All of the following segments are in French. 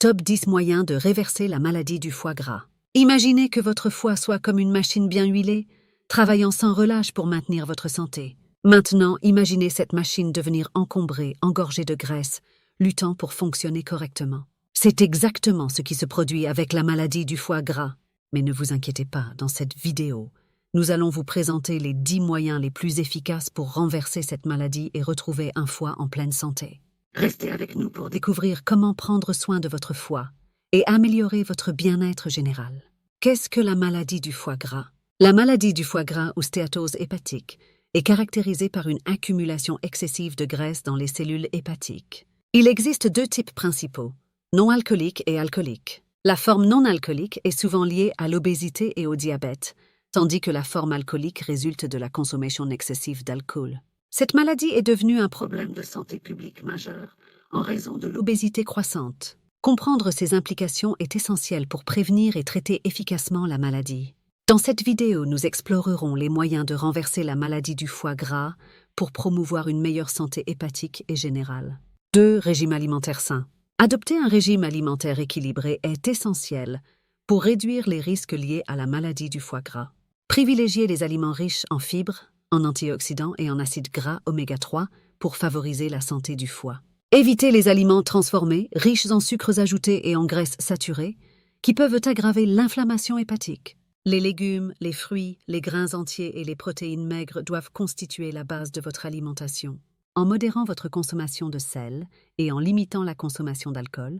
Top 10 moyens de réverser la maladie du foie gras. Imaginez que votre foie soit comme une machine bien huilée, travaillant sans relâche pour maintenir votre santé. Maintenant, imaginez cette machine devenir encombrée, engorgée de graisse, luttant pour fonctionner correctement. C'est exactement ce qui se produit avec la maladie du foie gras. Mais ne vous inquiétez pas, dans cette vidéo, nous allons vous présenter les 10 moyens les plus efficaces pour renverser cette maladie et retrouver un foie en pleine santé. Restez avec nous pour découvrir comment prendre soin de votre foie et améliorer votre bien-être général. Qu'est-ce que la maladie du foie gras? La maladie du foie gras ou stéatose hépatique est caractérisée par une accumulation excessive de graisse dans les cellules hépatiques. Il existe deux types principaux, non alcoolique et alcoolique. La forme non alcoolique est souvent liée à l'obésité et au diabète, tandis que la forme alcoolique résulte de la consommation excessive d'alcool. Cette maladie est devenue un problème de santé publique majeur en raison de l'obésité croissante. Comprendre ses implications est essentiel pour prévenir et traiter efficacement la maladie. Dans cette vidéo, nous explorerons les moyens de renverser la maladie du foie gras pour promouvoir une meilleure santé hépatique et générale. 2. Régime alimentaire sain. Adopter un régime alimentaire équilibré est essentiel pour réduire les risques liés à la maladie du foie gras. Privilégiez les aliments riches en fibres, en antioxydants et en acides gras oméga 3 pour favoriser la santé du foie. Évitez les aliments transformés, riches en sucres ajoutés et en graisses saturées, qui peuvent aggraver l'inflammation hépatique. Les légumes, les fruits, les grains entiers et les protéines maigres doivent constituer la base de votre alimentation. En modérant votre consommation de sel et en limitant la consommation d'alcool,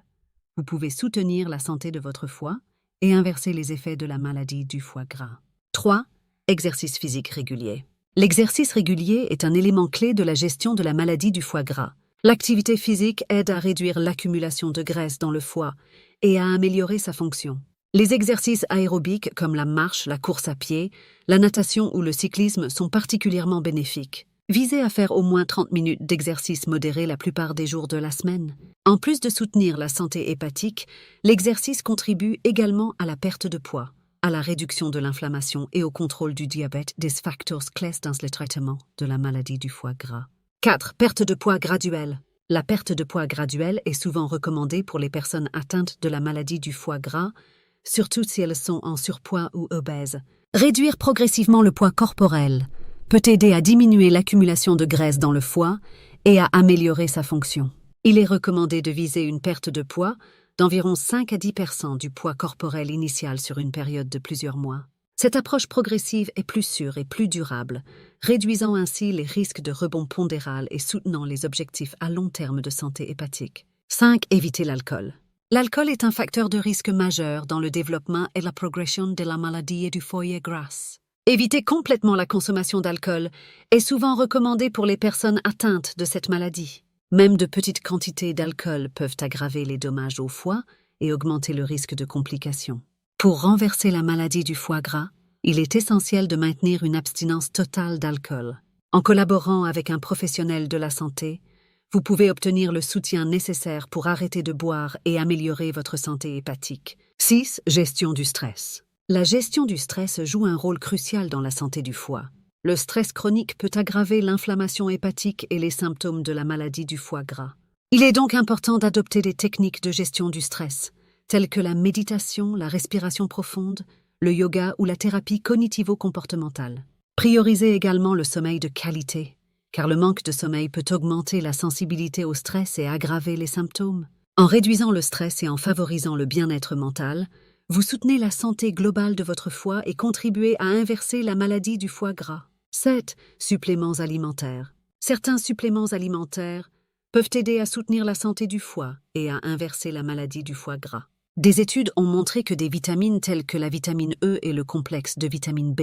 vous pouvez soutenir la santé de votre foie et inverser les effets de la maladie du foie gras. 3. Exercice physique régulier. L'exercice régulier est un élément clé de la gestion de la maladie du foie gras. L'activité physique aide à réduire l'accumulation de graisse dans le foie et à améliorer sa fonction. Les exercices aérobiques comme la marche, la course à pied, la natation ou le cyclisme sont particulièrement bénéfiques. Visez à faire au moins 30 minutes d'exercice modéré la plupart des jours de la semaine. En plus de soutenir la santé hépatique, l'exercice contribue également à la perte de poids, à la réduction de l'inflammation et au contrôle du diabète, des facteurs clés dans le traitement de la maladie du foie gras. 4. Perte de poids graduelle. La perte de poids graduelle est souvent recommandée pour les personnes atteintes de la maladie du foie gras, surtout si elles sont en surpoids ou obèses. Réduire progressivement le poids corporel peut aider à diminuer l'accumulation de graisse dans le foie et à améliorer sa fonction. Il est recommandé de viser une perte de poids d'environ 5 à 10% du poids corporel initial sur une période de plusieurs mois. Cette approche progressive est plus sûre et plus durable, réduisant ainsi les risques de rebond pondéral et soutenant les objectifs à long terme de santé hépatique. 5. Éviter l'alcool. L'alcool est un facteur de risque majeur dans le développement et la progression de la maladie du foie gras. Éviter complètement la consommation d'alcool est souvent recommandé pour les personnes atteintes de cette maladie. Même de petites quantités d'alcool peuvent aggraver les dommages au foie et augmenter le risque de complications. Pour renverser la maladie du foie gras, il est essentiel de maintenir une abstinence totale d'alcool. En collaborant avec un professionnel de la santé, vous pouvez obtenir le soutien nécessaire pour arrêter de boire et améliorer votre santé hépatique. 6. Gestion du stress. La gestion du stress joue un rôle crucial dans la santé du foie. Le stress chronique peut aggraver l'inflammation hépatique et les symptômes de la maladie du foie gras. Il est donc important d'adopter des techniques de gestion du stress, telles que la méditation, la respiration profonde, le yoga ou la thérapie cognitivo-comportementale. Priorisez également le sommeil de qualité, car le manque de sommeil peut augmenter la sensibilité au stress et aggraver les symptômes. En réduisant le stress et en favorisant le bien-être mental, vous soutenez la santé globale de votre foie et contribuez à inverser la maladie du foie gras. 7. Suppléments alimentaires. Certains suppléments alimentaires peuvent aider à soutenir la santé du foie et à inverser la maladie du foie gras. Des études ont montré que des vitamines telles que la vitamine E et le complexe de vitamine B,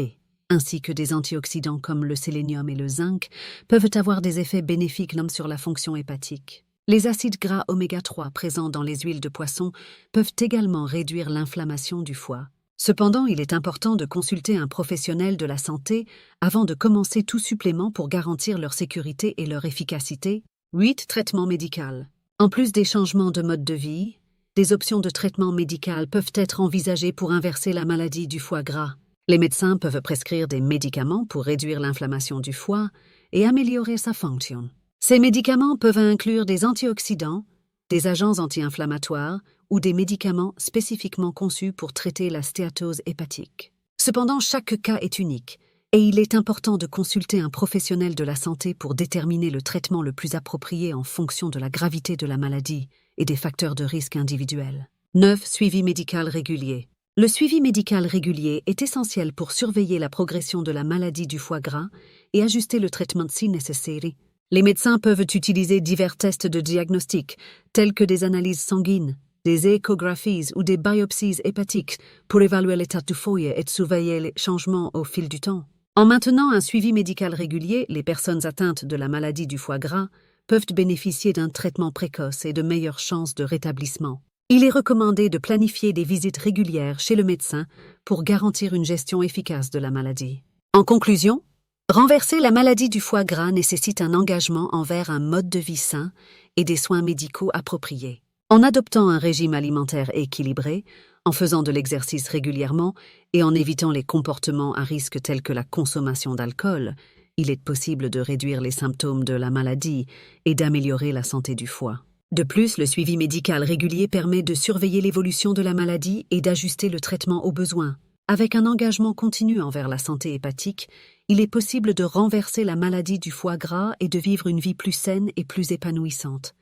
ainsi que des antioxydants comme le sélénium et le zinc, peuvent avoir des effets bénéfiques sur la fonction hépatique. Les acides gras oméga 3 présents dans les huiles de poisson peuvent également réduire l'inflammation du foie. Cependant, il est important de consulter un professionnel de la santé avant de commencer tout supplément pour garantir leur sécurité et leur efficacité. 8. Traitement médical. En plus des changements de mode de vie, des options de traitement médical peuvent être envisagées pour inverser la maladie du foie gras. Les médecins peuvent prescrire des médicaments pour réduire l'inflammation du foie et améliorer sa fonction. Ces médicaments peuvent inclure des antioxydants, des agents anti-inflammatoires ou des médicaments spécifiquement conçus pour traiter la stéatose hépatique. Cependant, chaque cas est unique, et il est important de consulter un professionnel de la santé pour déterminer le traitement le plus approprié en fonction de la gravité de la maladie et des facteurs de risque individuels. 9. Suivi médical régulier. Le suivi médical régulier est essentiel pour surveiller la progression de la maladie du foie gras et ajuster le traitement si nécessaire. Les médecins peuvent utiliser divers tests de diagnostic, tels que des analyses sanguines, des échographies ou des biopsies hépatiques pour évaluer l'état du foie et surveiller les changements au fil du temps. En maintenant un suivi médical régulier, les personnes atteintes de la maladie du foie gras peuvent bénéficier d'un traitement précoce et de meilleures chances de rétablissement. Il est recommandé de planifier des visites régulières chez le médecin pour garantir une gestion efficace de la maladie. En conclusion, renverser la maladie du foie gras nécessite un engagement envers un mode de vie sain et des soins médicaux appropriés. En adoptant un régime alimentaire équilibré, en faisant de l'exercice régulièrement et en évitant les comportements à risque tels que la consommation d'alcool, il est possible de réduire les symptômes de la maladie et d'améliorer la santé du foie. De plus, le suivi médical régulier permet de surveiller l'évolution de la maladie et d'ajuster le traitement aux besoins. Avec un engagement continu envers la santé hépatique, il est possible de renverser la maladie du foie gras et de vivre une vie plus saine et plus épanouissante.